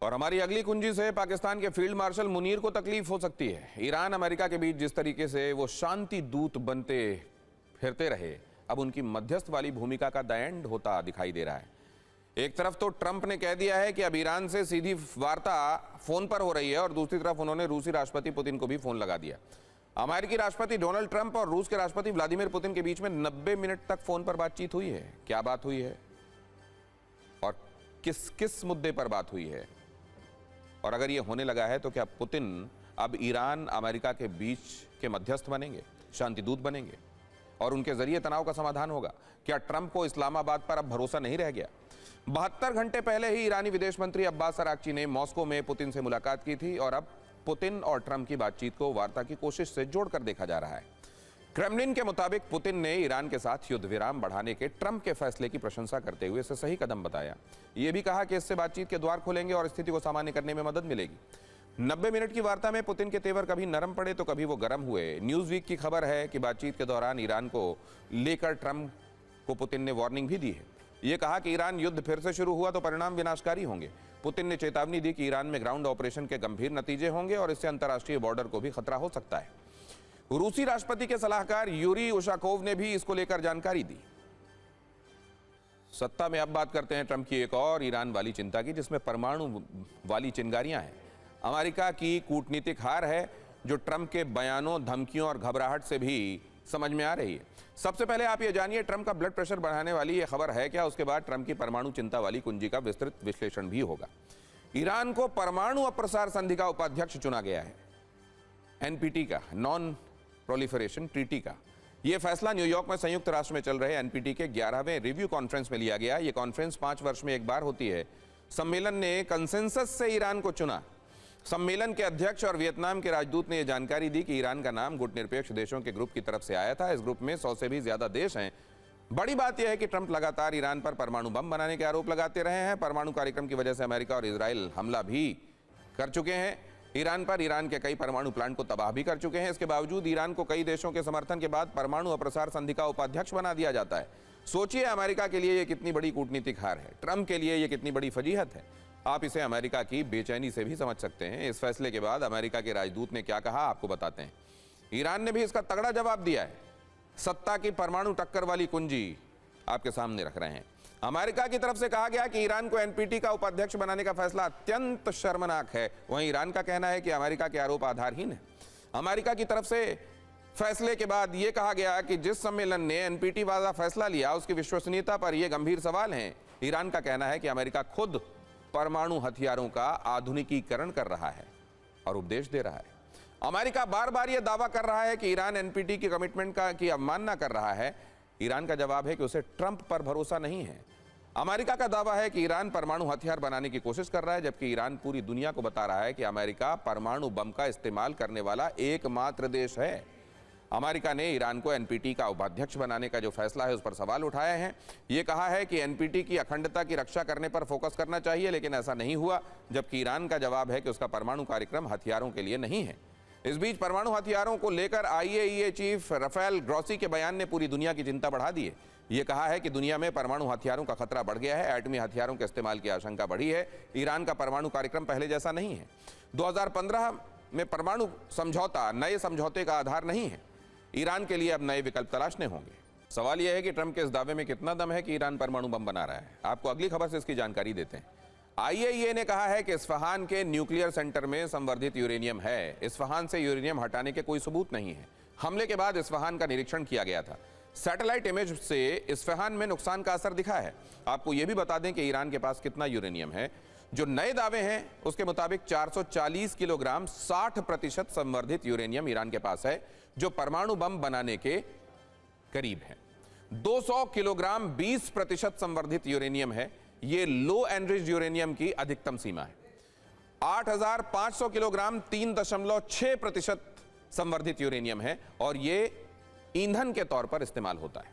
और हमारी अगली कुंजी से पाकिस्तान के फील्ड मार्शल मुनीर को तकलीफ हो सकती है। ईरान अमेरिका के बीच जिस तरीके से वो शांति दूत बनते फिरते रहे, अब उनकी मध्यस्थ वाली भूमिका का द एंड होता दिखाई दे रहा है। एक तरफ तो ट्रंप ने कह दिया है कि अब ईरान से सीधी वार्ता फोन पर हो रही है और दूसरी तरफ उन्होंने रूसी राष्ट्रपति पुतिन को भी फोन लगा दिया। अमेरिकी राष्ट्रपति डोनाल्ड ट्रंप और रूस के राष्ट्रपति व्लादिमीर पुतिन के बीच में 90 मिनट तक फोन पर बातचीत हुई है। क्या बात हुई है और किस किस मुद्दे पर बात हुई है, और अगर यह होने लगा है तो क्या पुतिन अब ईरान अमेरिका के बीच के मध्यस्थ बनेंगे, शांति दूत बनेंगे और उनके जरिए तनाव का समाधान होगा? क्या ट्रंप को इस्लामाबाद पर अब भरोसा नहीं रह गया? 72 घंटे पहले ही ईरानी विदेश मंत्री अब्बास अरागची ने मॉस्को में पुतिन से मुलाकात की थी और अब पुतिन और ट्रंप की बातचीत को वार्ता की कोशिश से जोड़कर देखा जा रहा है। क्रेमलिन के मुताबिक पुतिन ने ईरान के साथ युद्ध विराम बढ़ाने के ट्रंप के फैसले की प्रशंसा करते हुए इसे सही कदम बताया। यह भी कहा कि इससे बातचीत के द्वार खुलेंगे और स्थिति को सामान्य करने में मदद मिलेगी। 90 मिनट की वार्ता में पुतिन के तेवर कभी नरम पड़े तो कभी वो गर्म हुए। न्यूज़ वीक की खबर है कि बातचीत के दौरान ईरान को लेकर ट्रंप को पुतिन ने वार्निंग भी दी है। ये कहा कि ईरान युद्ध फिर से शुरू हुआ तो परिणाम विनाशकारी होंगे। पुतिन ने चेतावनी दी कि ईरान में ग्राउंड ऑपरेशन के गंभीर नतीजे होंगे और इससे अंतर्राष्ट्रीय बॉर्डर को भी खतरा हो सकता है। रूसी राष्ट्रपति के सलाहकार यूरी उशाकोव ने भी इसको लेकर जानकारी दी। सत्ता में अब बात करते हैं ट्रंप की एक और ईरान वाली चिंता की, जिसमें परमाणु वाली चिंगारियां हैं। अमेरिका की कूटनीतिक हार है जो ट्रंप के बयानों, धमकियों और घबराहट से भी समझ में आ रही है। सबसे पहले आप ये जानिए ट्रंप का ब्लड प्रेशर बढ़ाने वाली ये खबर है क्या, उसके बाद ट्रंप की परमाणु चिंता वाली कुंजी का विस्तृत विश्लेषण भी होगा। ईरान को परमाणु अप्रसार संधि का उपाध्यक्ष चुना गया है, एनपीटी का, नॉन प्रोलिफरेशन ट्रीटी का। यह फैसला न्यूयॉर्क में संयुक्त राष्ट्र में चल रहे एनपीटी के 11वें रिव्यू कॉन्फ्रेंस में लिया गया। यह कॉन्फ्रेंस 5 वर्ष में एक बार होती है। सम्मेलन ने कंसेंसस से ईरान को चुना। सम्मेलन के अध्यक्ष और वियतनाम के राजदूत ने यह जानकारी दी कि ईरान का नाम गुटनिरपेक्ष देशों के ग्रुप की तरफ से आया था। इस ग्रुप में 100 से भी ज्यादा देश हैं। बड़ी बात यह है कि ट्रंप लगातार ईरान पर परमाणु बम बनाने के आरोप लगाते रहे हैं। परमाणु कार्यक्रम की वजह से अमेरिका और इजराइल हमला भी कर चुके हैं ईरान पर। ईरान के कई परमाणु प्लांट को तबाह भी कर चुके हैं। इसके बावजूद ईरान को कई देशों के समर्थन के बाद परमाणु अप्रसार संधि का उपाध्यक्ष बना दिया जाता है। सोचिए अमेरिका के लिए यह कितनी बड़ी कूटनीतिक हार है, ट्रंप के लिए यह कितनी बड़ी फजीहत है। आप इसे अमेरिका की बेचैनी से भी समझ सकते हैं। इस फैसले के बाद अमेरिका के राजदूत ने क्या कहा, आपको बताते हैं। ईरान ने भी इसका तगड़ा जवाब दिया है। सत्ता की परमाणु टक्कर वाली कुंजी आपके सामने रख रहे हैं। अमेरिका की तरफ से कहा गया कि ईरान को एनपीटी का उपाध्यक्ष बनाने का फैसला अत्यंत शर्मनाक है। वहीं ईरान का कहना है कि अमेरिका के आरोप आधारहीन है। अमेरिका की तरफ से फैसले के बाद यह कहा गया कि जिस सम्मेलन ने एनपीटी वाला फैसला लिया उसकी विश्वसनीयता पर यह गंभीर सवाल है। ईरान का कहना है कि अमेरिका खुद परमाणु हथियारों का आधुनिकीकरण कर रहा है और उपदेश दे रहा है। अमेरिका बार बार यह दावा कर रहा है कि ईरान एनपीटी की कमिटमेंट की अवमानना कर रहा है। ईरान का जवाब है कि उसे ट्रंप पर भरोसा नहीं है। अमेरिका का दावा है कि ईरान परमाणु हथियार बनाने की कोशिश कर रहा है, जबकि ईरान पूरी दुनिया को बता रहा है कि अमेरिका परमाणु बम का इस्तेमाल करने वाला एकमात्र देश है। अमेरिका ने ईरान को एनपीटी का उपाध्यक्ष बनाने का जो फैसला है उस पर सवाल उठाए हैं। यह कहा है कि एनपीटी की अखंडता की रक्षा करने पर फोकस करना चाहिए, लेकिन ऐसा नहीं हुआ। जबकि ईरान का जवाब है कि उसका परमाणु कार्यक्रम हथियारों के लिए नहीं है। इस बीच परमाणु हथियारों को लेकर आईएईए चीफ राफेल ग्रॉसी के बयान ने पूरी दुनिया की चिंता बढ़ा दी है। यह कहा है कि दुनिया में परमाणु हथियारों का खतरा बढ़ गया है, एटमी हथियारों के इस्तेमाल की आशंका बढ़ी है। ईरान का परमाणु कार्यक्रम पहले जैसा नहीं है। 2015 में परमाणु समझौता नए समझौते का आधार नहीं है। ईरान के लिए अब नए विकल्प तलाशने होंगे। सवाल यह है कि ट्रंप के इस दावे में कितना दम है कि ईरान परमाणु बम बना रहा है। आपको अगली खबर से इसकी जानकारी देते हैं। आईएईए ने कहा है कि इस्फहान के न्यूक्लियर सेंटर में संवर्धित यूरेनियम है। इस्फहान से यूरेनियम हटाने के कोई सबूत नहीं है। हमले के बाद इस्फहान का निरीक्षण किया गया था। सैटेलाइट इमेज से इस्फहान में नुकसान का असर दिखा है। आपको यह भी बता दें कि ईरान के पास कितना यूरेनियम है। जो नए दावे हैं उसके मुताबिक 440 किलोग्राम 60% संवर्धित यूरेनियम ईरान के पास है, जो परमाणु बम बनाने के करीब है। 200 किलोग्राम 20% संवर्धित यूरेनियम है। यह लो एनरिच्ड यूरेनियम की अधिकतम सीमा है। 8500 किलोग्राम 3.6% संवर्धित यूरेनियम है और यह ईंधन के तौर पर इस्तेमाल होता है।